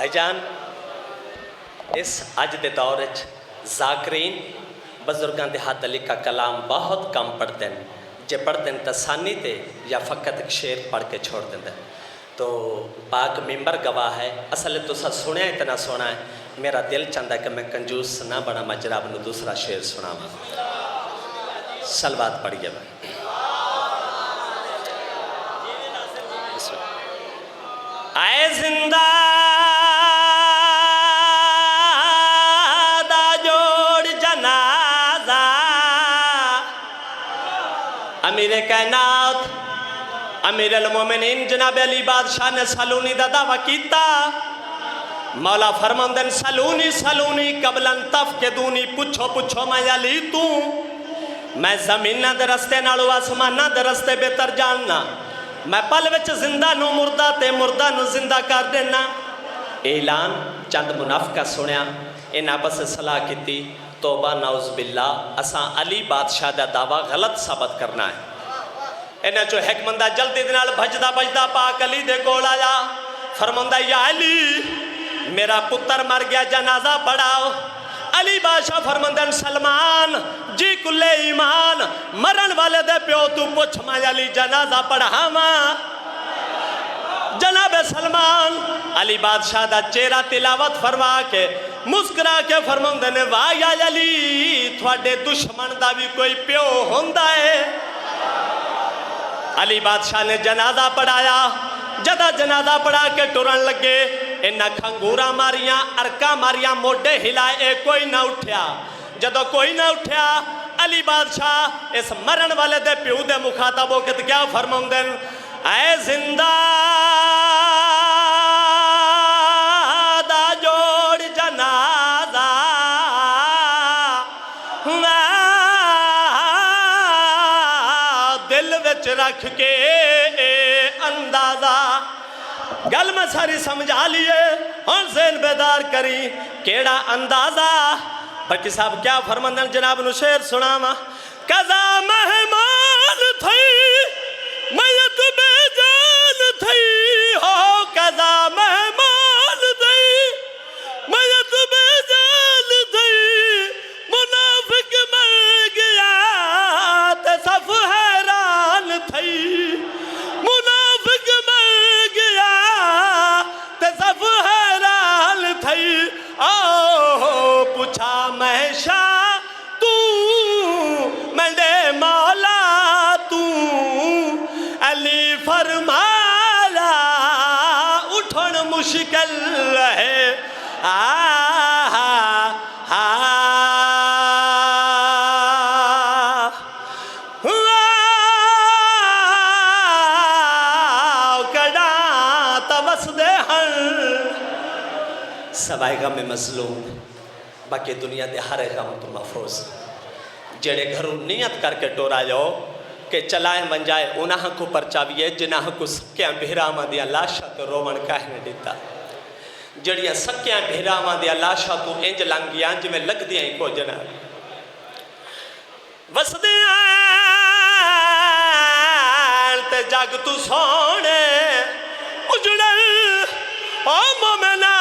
بھائی جان اس اج دے دور ذاکرین بزرگاں دے ہاتھ لکھا کلام بہت کم پڑھتے ہیں، جے پڑھتے ہیں تو ثانی تے یا فقط ایک شعر پڑھ کے چھوڑ دیتے ہیں۔ تو پاک ممبر گواہ ہے، اصل تو سا سنیا اتنا سونا ہے، میرا دل چاہتا ہے کہ میں کنجوس نہ بڑا مجراب نو دوسرا شعر سنا ہوں۔ سلوات پڑھیے میں اے زندہ دا جوڑ جنازہ امیر کائنات امیر المومنین جناب علی بادشاہ نے سالونی دا دعویٰ کیتا، مولا فرماندن سالونی سالونی قبلن تفقدونی، پچھو پچھو میں علی تو میں زمینہ دے رستے نالو آسمانہ دے رستے بہتر جاننا، میں پل وچ زندہ نو مردہ تے مردہ نو زندہ کر دینا۔ اعلان چند منافقہ سنیا، ان آپس صلاح کیتی، توبہ نعوذ باللہ اساں علی بادشاہ دا دعویٰ غلط ثابت کرنا ہے۔ انہیں جو حکمندہ جلدی دنال بھجدہ بھجدہ پاک علی دے کول آیا، فرماندہ یا علی میرا پتر مر گیا جنازہ پڑھاؤ۔ علی بادشاہ فرماندن سلمان جی کلے ایمان مرن والے دے پیو تو پوچھ میں علی جنازہ پڑھا ماں۔ جناب سلمان علی بادشاہ دا چہرہ تلاوت فرما کے مسکرا کے فرماندن واہ یا علی تھوڑے دشمن دا بھی کوئی پیو ہوندہ ہے۔ علی بادشاہ نے جنازہ پڑھایا، جدہ جنازہ پڑھا کے ٹرن لگے، انہا کھنگورا ماریاں ارکا ماریاں موڑے ہلائے کوئی نہ اٹھیا۔ جدہ کوئی نہ اٹھیا علی بادشاہ اس مرن والے دے پیو دے مخاطبوں کے کیا فرماندن اے زندہ دا جوڑ جنازہ دل وچ رکھ کے اندازہ گل میں ساری سمجھا لیے اور ذہن بیدار کری کیڑا اندازہ۔ بلکہ صاحب کیا فرماندن جناب نو شعر سناما، قضا مہمان تھئی میت بے جان تھئی، ہو قضا مہمان تھئی میت بے جان تھئی، منافق مر گیا تے صف حیران تھئی، منافق مر گیا تے صف حیران تھئی۔ آہ پوچھا میں شاہ تو مندے مولا تو، علی فرمایا اٹھن مشکل ہے۔ سوائے غم مظلوم باقی دنیا دے ہر غم تو محفوظ، جڑے گھروں نیت کر کے ٹورا جاؤ کہ چلائیں بن جائے انہاں کو پرچاویے جنہاں کو سکیاں بہرامہ دیا لاشا تو رومن کہنے دیتا، جڑیاں سکیاں بہرامہ دیا لاشا تو انج لنگیاں جو میں لگ دیاں کو جناب وسدیاں تے جاگ تو سونے اجڑے او مومنہ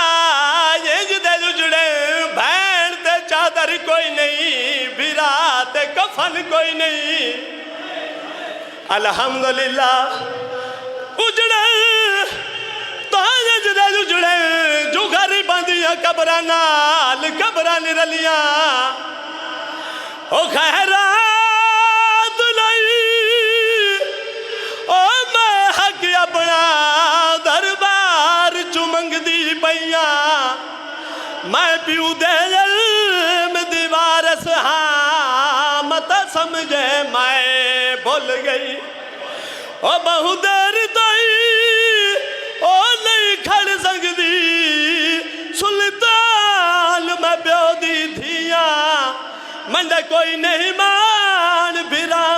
بھین تے چادر کوئی نہیں، بھیرا تے کفن کوئی نہیں، الحمدللہ اجڑے تو اجڑے اجڑے جو گھری بندیاں قبرانال قبران رلیاں، او خیرات نہیں او میں حق اپنا دربار چمنگ دی پیاں، میں پیو دے علم دیوارس ہاں مت سمجھے میں بھول گئی، او بہو دیر تائی او نہیں کھڑ سکتی، سلطان میں پیو دی دھیاں منڈے کوئی نہیں مان بھیرا